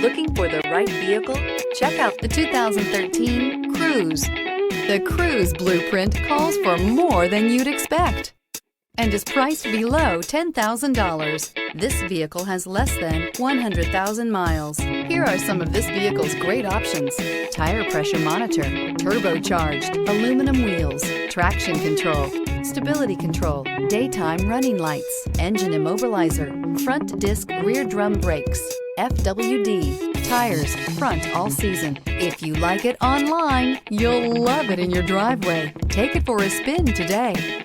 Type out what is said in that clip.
Looking for the right vehicle? Check out the 2013 Cruze. The Cruze blueprint calls for more than you'd expect and is priced below $10,000. This vehicle has less than 100,000 miles. Here are some of this vehicle's great options: tire pressure monitor, turbocharged, aluminum wheels, traction control, stability control, daytime running lights, engine immobilizer, front disc rear drum brakes, FWD, tires, front all season. If you like it online, you'll love it in your driveway. Take it for a spin today.